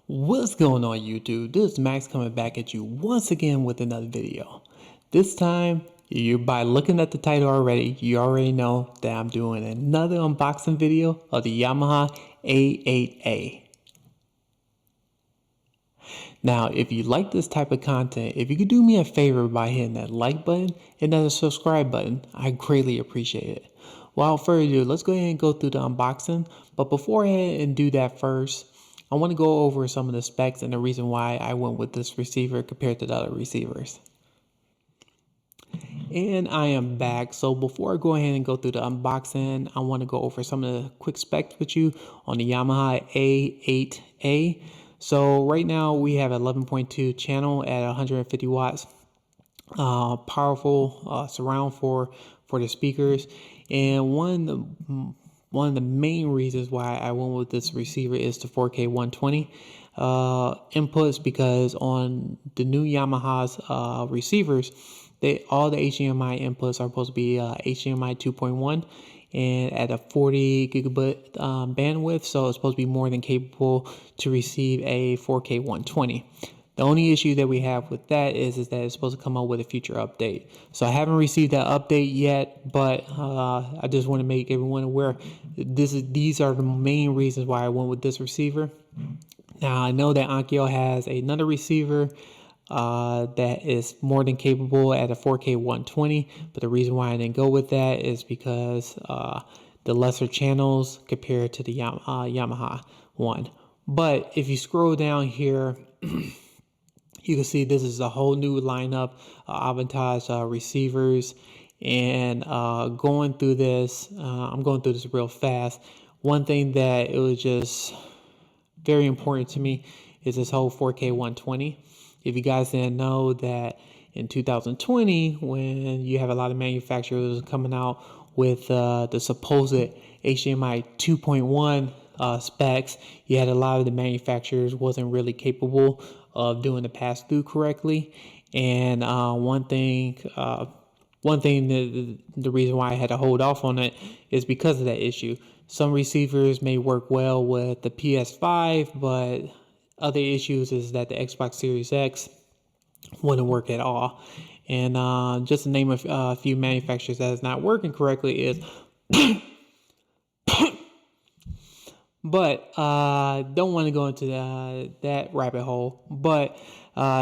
What's going on YouTube? This is Max coming back at you once again with another video. This time, by looking at the title already, you already know that I'm doing another unboxing video of the Yamaha A8A. Now, if you like this type of content, if you could do me a favor by hitting that like button and that subscribe button, I greatly appreciate it. Without further ado, let's go ahead and go through the unboxing. But before I and do that first, I want to go over some of the specs and the reason why I went with this receiver compared to the other receivers. And I am back. So before I go ahead and go through the unboxing, I want to go over some of the quick specs with you on the Yamaha A8A. So right now we have 11.2 channel at 150 watts. Powerful surround for the speakers. And one of the main reasons why I went with this receiver is the 4K 120 inputs, because on the new Yamaha's receivers, all the HDMI inputs are supposed to be HDMI 2.1 and at a 40 gigabit bandwidth, so it's supposed to be more than capable to receive a 4K 120. The only issue that we have with that is that it's supposed to come out with a future update. So I haven't received that update yet, but I just want to make everyone aware these are the main reasons why I went with this receiver. Now I know that Onkyo has another receiver that is more than capable at a 4K 120, but the reason why I didn't go with that is because the lesser channels compared to the Yamaha one. But if you scroll down here, you can see this is a whole new lineup of Avantage receivers. And going through this, I'm going through this real fast. One thing that it was just very important to me is this whole 4K 120. If you guys didn't know that in 2020, when you have a lot of manufacturers coming out with the supposed HDMI 2.1 specs, you had a lot of the manufacturers wasn't really capable of doing the pass-through correctly. And one thing, the reason why I had to hold off on it is because of that issue. Some receivers may work well with the PS5, but other issues is that the Xbox Series X wouldn't work at all. And just to name a few manufacturers that is not working correctly is but don't want to go into that rabbit hole. But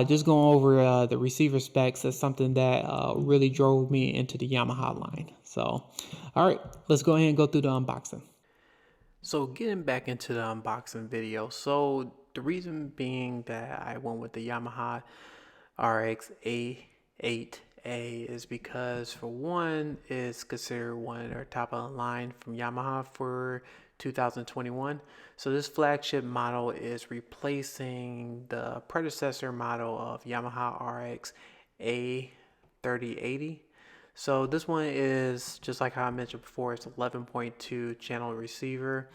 just going over the receiver specs is something that really drove me into the Yamaha line. So, all right, let's go ahead and go through the unboxing. So getting back into the unboxing video. So the reason being that I went with the Yamaha RX-A8A is because, for one, it's considered one of their top of the line from Yamaha for 2021. So this flagship model is replacing the predecessor model of Yamaha RX-A3080. So this one is just like how I mentioned before, it's 11.2 channel receiver,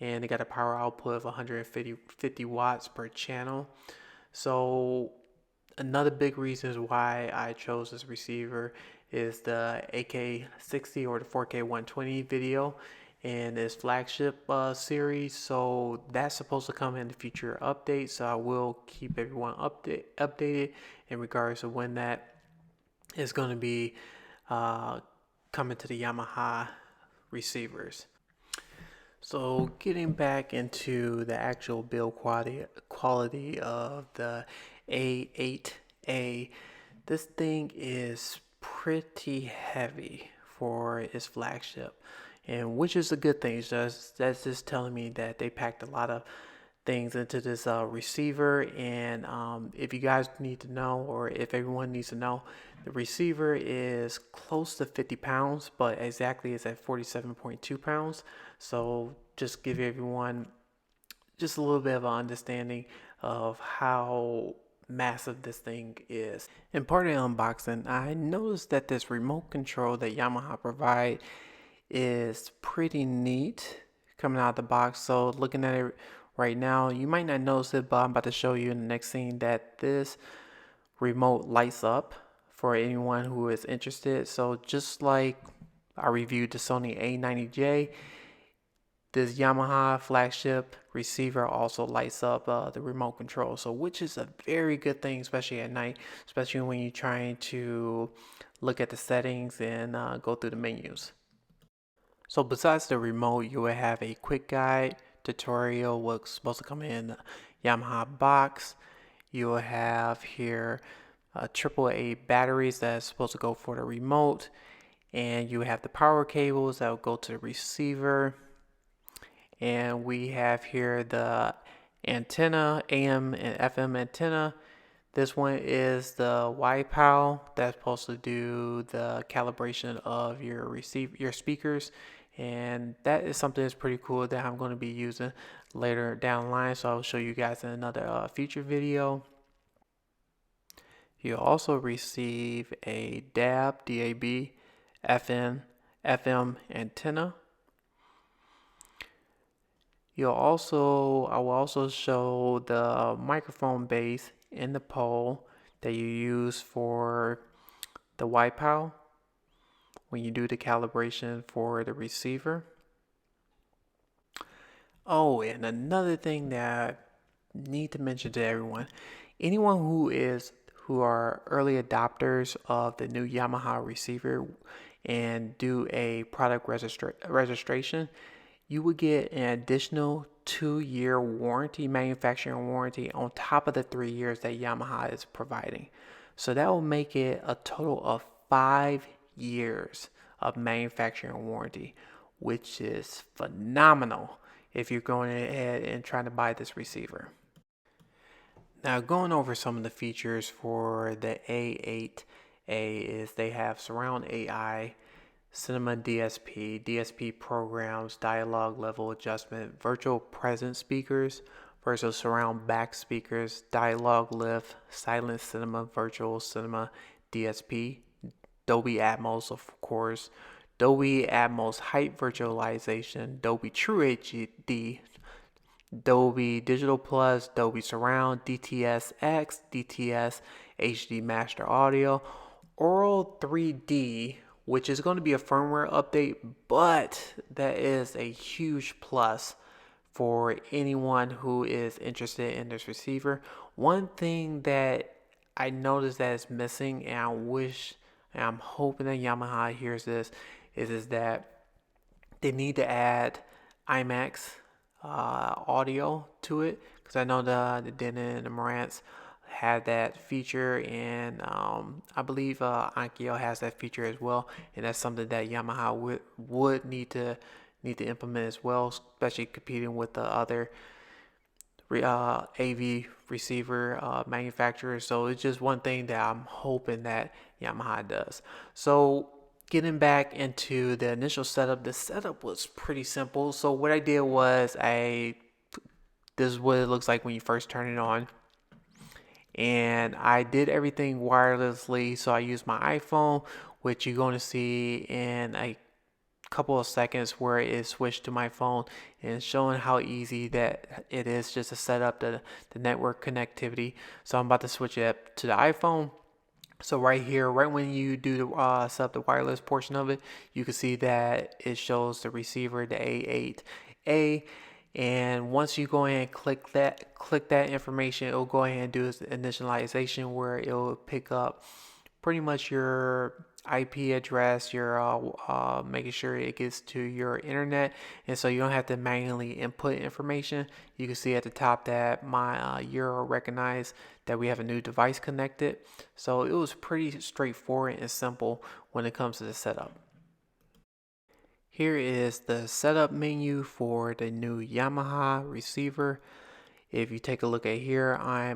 and they got a power output of 150 watts per channel. So another big reason why I chose this receiver is the AK60 or the 4K 120 video in this flagship series. So that's supposed to come in the future updates. So I will keep everyone updated in regards to when that is going to be coming to the Yamaha receivers. So getting back into the actual build quality of the A8A, this thing is pretty heavy for its flagship, and which is a good thing. That's just telling me that they packed a lot of things into this receiver. And if you guys need to know, or if everyone needs to know, the receiver is close to 50 pounds, but exactly it's at 47.2 pounds. So just give everyone just a little bit of an understanding of how massive this thing is. In part of the unboxing, I noticed that this remote control that Yamaha provide is pretty neat coming out of the box. So looking at it right now, you might not notice it, but I'm about to show you in the next scene that this remote lights up for anyone who is interested. So just like I reviewed the Sony A90J, This Yamaha flagship receiver also lights up the remote control, so which is a very good thing, especially at night, especially when you're trying to look at the settings and go through the menus. So besides the remote, you will have a quick guide tutorial what's supposed to come in the Yamaha box. You will have here AAA batteries that's supposed to go for the remote, and you have the power cables that will go to the receiver. And we have here the antenna, AM and FM antenna. This one is the YPOW that's supposed to do the calibration of your speakers, and that is something that's pretty cool that I'm going to be using later down the line. So I'll show you guys in another future video. You'll also receive a DAB, FN, FM antenna. I will also show the microphone base in the pole that you use for the YPOW when you do the calibration for the receiver. Oh, and another thing that I need to mention to everyone, anyone who are early adopters of the new Yamaha receiver and do a product registration, you would get an additional 2-year warranty, manufacturing warranty, on top of the 3 years that Yamaha is providing. So that will make it a total of 5 years of manufacturing warranty, which is phenomenal if you're going ahead and trying to buy this receiver. Now, going over some of the features for the A8A is they have surround AI, cinema DSP programs, dialogue level adjustment, virtual presence speakers, versus surround back speakers, dialogue lift, silent cinema, virtual cinema, DSP, Dolby Atmos, of course, Dolby Atmos height virtualization, Dolby True HD, Dolby Digital Plus, Dolby Surround, DTS-X, DTS HD Master Audio, Aural 3D, which is going to be a firmware update, but that is a huge plus for anyone who is interested in this receiver. One thing that I noticed that is missing, and I wish, and I'm hoping that Yamaha hears this, is that they need to add IMAX audio to it, because I know the Denon and the Marantz had that feature, and I believe Onkyo has that feature as well, and that's something that Yamaha would need to implement as well, especially competing with the other AV receiver manufacturers. So it's just one thing that I'm hoping that Yamaha does. So getting back into the initial setup, the setup was pretty simple. So what I did was this is what it looks like when you first turn it on. And I did everything wirelessly. So I used my iPhone, which you're going to see in a couple of seconds where it switched to my phone, and showing how easy that it is just to set up the network connectivity. So I'm about to switch it up to the iPhone. So right here, right when you do the set up the wireless portion of it, you can see that it shows the receiver, the A8A. And once you go ahead and click that information, it'll go ahead and do its initialization, where it'll pick up pretty much your IP address, your making sure it gets to your internet, and so you don't have to manually input information. You can see at the top that my Euro recognized that we have a new device connected. So it was pretty straightforward and simple when it comes to the setup. Here is the setup menu for the new Yamaha receiver. If you take a look at here, I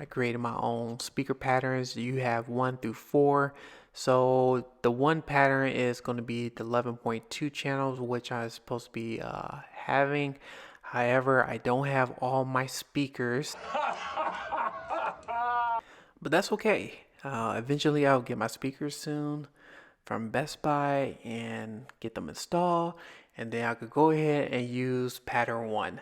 created my own speaker patterns. You have 1 through 4. So the 1 pattern is going to be the 11.2 channels, which I'm supposed to be having. However, I don't have all my speakers, but that's okay. Eventually I'll get my speakers soon from Best Buy and get them installed, and then I could go ahead and use pattern 1.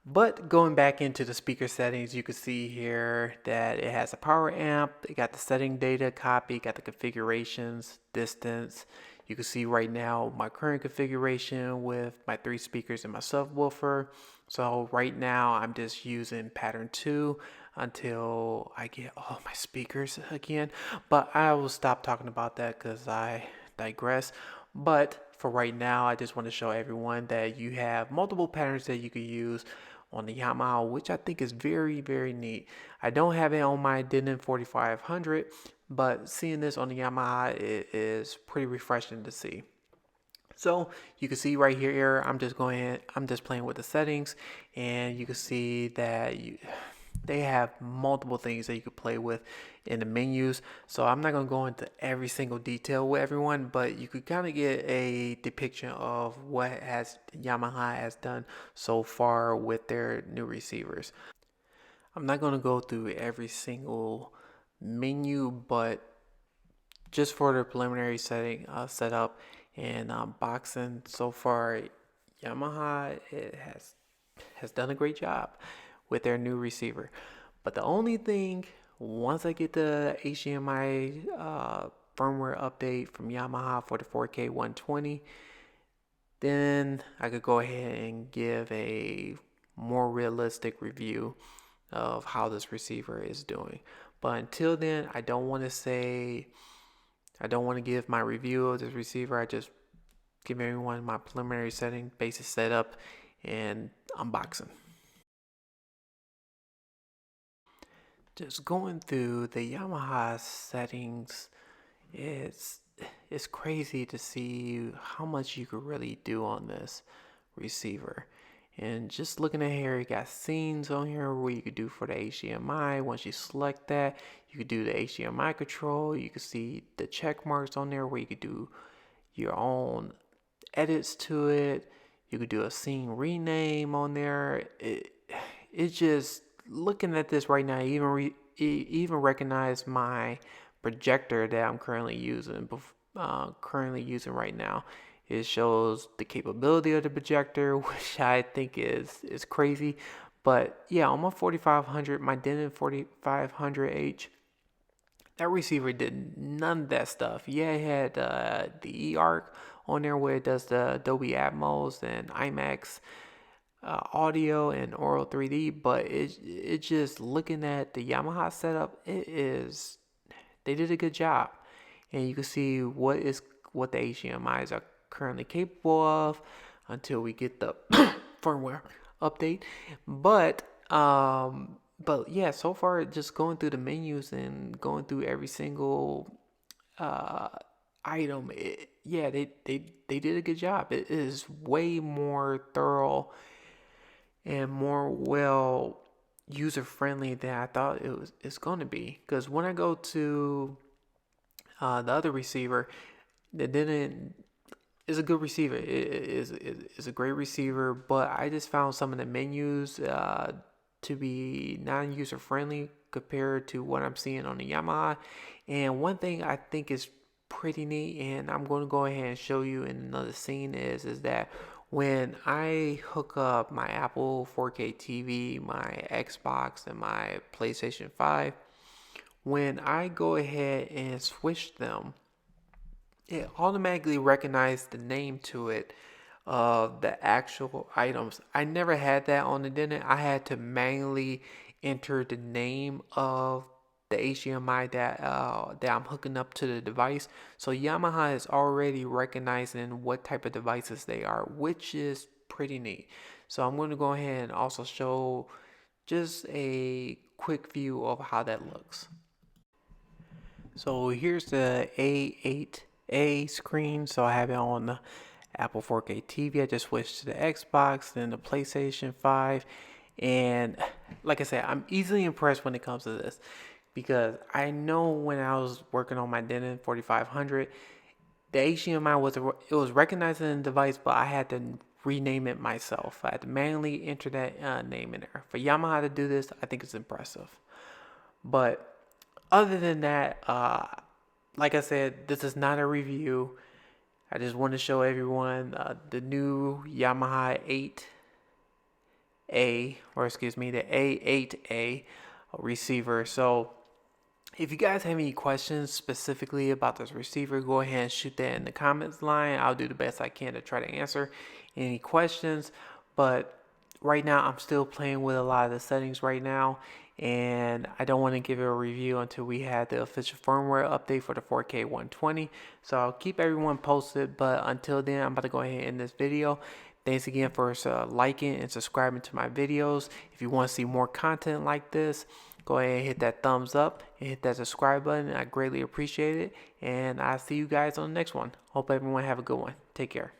But going back into the speaker settings, you can see here that it has a power amp, it got the setting data copy, got the configurations, distance, You can see right now my current configuration with my 3 speakers and my subwoofer. So right now I'm just using pattern 2 until I get all my speakers again. But I will stop talking about that because I digress. But for right now, I just want to show everyone that you have multiple patterns that you could use on the Yamaha, which I think is very, very neat. I don't have it on my Denon 4500, but seeing this on the Yamaha, it is pretty refreshing to see. So you can see right here, I'm just playing with the settings, and you can see that they have multiple things that you could play with in the menus. So I'm not going to go into every single detail with everyone, but you could kind of get a depiction of what Yamaha has done so far with their new receivers. I'm not going to go through every single menu, but just for the preliminary setup and boxing so far, Yamaha has done a great job with their new receiver. But the only thing, once I get the HDMI firmware update from Yamaha for the 4K 120, then I could go ahead and give a more realistic review of how this receiver is doing. But until then, I don't want to give my review of this receiver. I just give everyone my preliminary setting, basic setup, and unboxing. Just going through the Yamaha settings, it's crazy to see how much you could really do on this receiver. And just looking at here, you got scenes on here where you could do for the HDMI. Once you select that, you could do the HDMI control. You can see the check marks on there where you could do your own edits to it. You could do a scene rename on there. It's just looking at this right now, even recognize my projector that I'm currently using right now. It shows the capability of the projector, which I think is crazy. But yeah, on my 4500, my Denon 4500H, that receiver did none of that stuff. Yeah, it had the eARC on there where it does the Dolby Atmos and IMAX audio and Aural 3D, but it just looking at the Yamaha setup, they did a good job, and you can see what the HDMIs are currently capable of until we get the firmware update. But yeah, so far just going through the menus and going through every single item, they did a good job. It is way more thorough and more well user friendly than I thought it's going to be. Because when I go to the other receiver, that didn't is a good receiver. It is a great receiver, but I just found some of the menus to be non-user friendly compared to what I'm seeing on the Yamaha. And one thing I think is pretty neat, and I'm going to go ahead and show you in another scene, is that when I hook up my Apple 4K TV, my Xbox, and my PlayStation 5, when I go ahead and switch them, it automatically recognized the name to it of the actual items. I never had that on the Denon. I had to manually enter the name of the HDMI that I'm hooking up to the device. So Yamaha is already recognizing what type of devices they are, which is pretty neat. So I'm going to go ahead and also show just a quick view of how that looks. So here's the A8A screen. So I have it on the Apple 4K TV. I just switched to the Xbox, then the PlayStation 5. And like I said, I'm easily impressed when it comes to this, because I know when I was working on my Denon 4500, the HDMI was recognizing the device, but I had to rename it myself. I had to manually enter that name in there. For Yamaha to do this, I think it's impressive. But other than that, like I said, this is not a review. I just want to show everyone the new Yamaha 8A, or excuse me, the A8A receiver. So If you guys have any questions specifically about this receiver, go ahead and shoot that in the comments line. I'll do the best I can to try to answer any questions. But right now, I'm still playing with a lot of the settings right now, and I don't want to give it a review until we have the official firmware update for the 4K 120. So I'll keep everyone posted, but until then, I'm about to go ahead and end this video. Thanks again for liking and subscribing to my videos. If you want to see more content like this, go ahead and hit that thumbs up and hit that subscribe button. I greatly appreciate it. And I'll see you guys on the next one. Hope everyone have a good one. Take care.